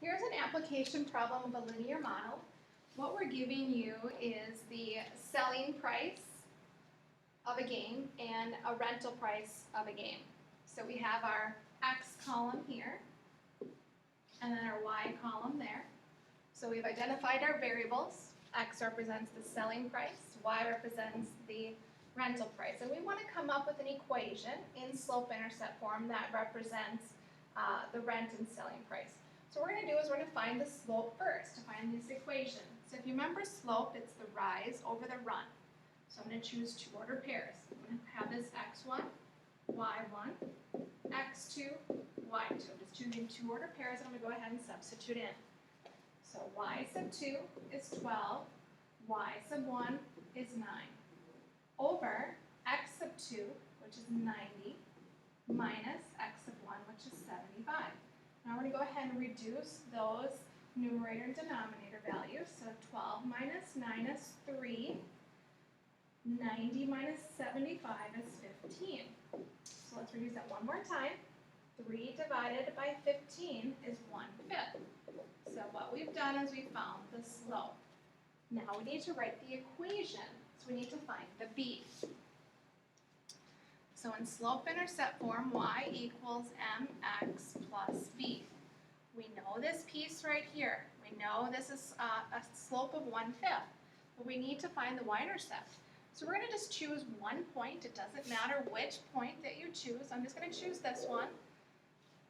Here's an application problem of a linear model. What we're giving you is the selling price of a game and a rental price of a game. So we have our X column here, and then our Y column there. So we've identified our variables. X represents the selling price, Y represents the rental price. And we want to come up with an equation in slope-intercept form that represents the rent and selling price. So what we're going to do is we're going to find the slope first to find this equation. So if you remember slope, it's the rise over the run. So I'm going to choose two order pairs. I'm going to have this x1, y1, x2, y2. I'm just choosing two order pairs, and I'm going to go ahead and substitute in. So y sub 2 is 12, y sub 1 is 9, over x sub 2, which is 90, minus x sub 1, which is 75. Now we're going to go ahead and reduce those numerator and denominator values. So 12 minus 9 is 3. 90 minus 75 is 15. So let's reduce that one more time. 3 divided by 15 is 1/5. So what we've done is we found the slope. Now we need to write the equation. So we need to find the b. So in slope-intercept form, y equals mx plus b. We know this piece right here. We know this is a slope of 1/5, but we need to find the y-intercept. So we're going to just choose one point. It doesn't matter which point that you choose. I'm just going to choose this one.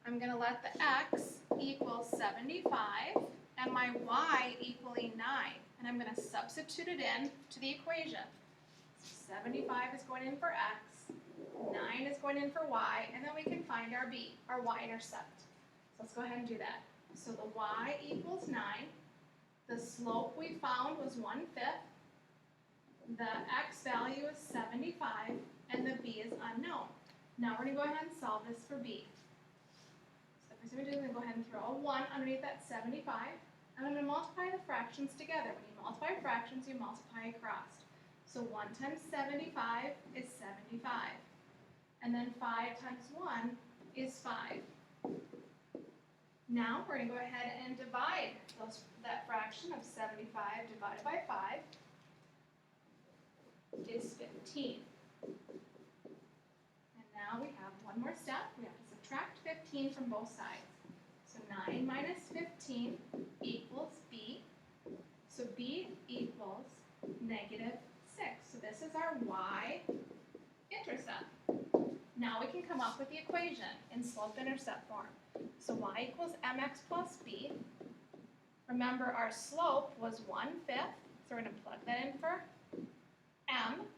I'm going to let the x equal 75 and my y equaling 9. And I'm going to substitute it in to the equation. So 75 is going in for x. 9 is going in for y, and then we can find our b, our y-intercept. So let's go ahead and do that. So the y equals 9. The slope we found was 1/5. The x value is 75, and the b is unknown. Now we're going to go ahead and solve this for b. So the first thing we do is we're going to go ahead and throw a 1 underneath that 75. And I'm going to multiply the fractions together. When you multiply fractions, you multiply across. So 1 times 75 is 75. And then 5 times 1 is 5. Now we're going to go ahead and divide that fraction of 75 divided by 5 is 15. And now we have one more step. We have to subtract 15 from both sides. So 9 minus 15 equals b. So b equals negative 6. So this is our y-intercept. Now we can come up with the equation in slope-intercept form. So y equals mx plus b. Remember, our slope was 1/5, so we're going to plug that in for m.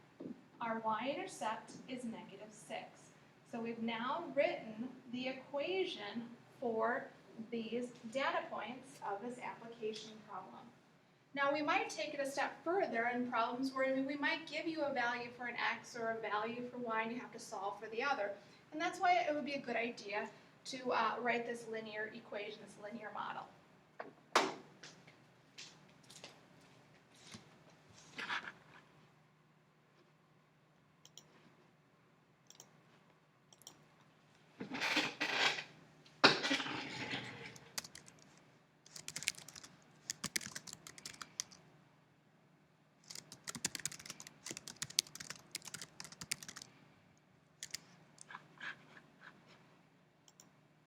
Our y-intercept is negative 6. So we've now written the equation for these data points of this application problem. Now we might take it a step further in problems where we might give you a value for an x or a value for y, and you have to solve for the other. And that's why it would be a good idea to write this linear equation, this linear model.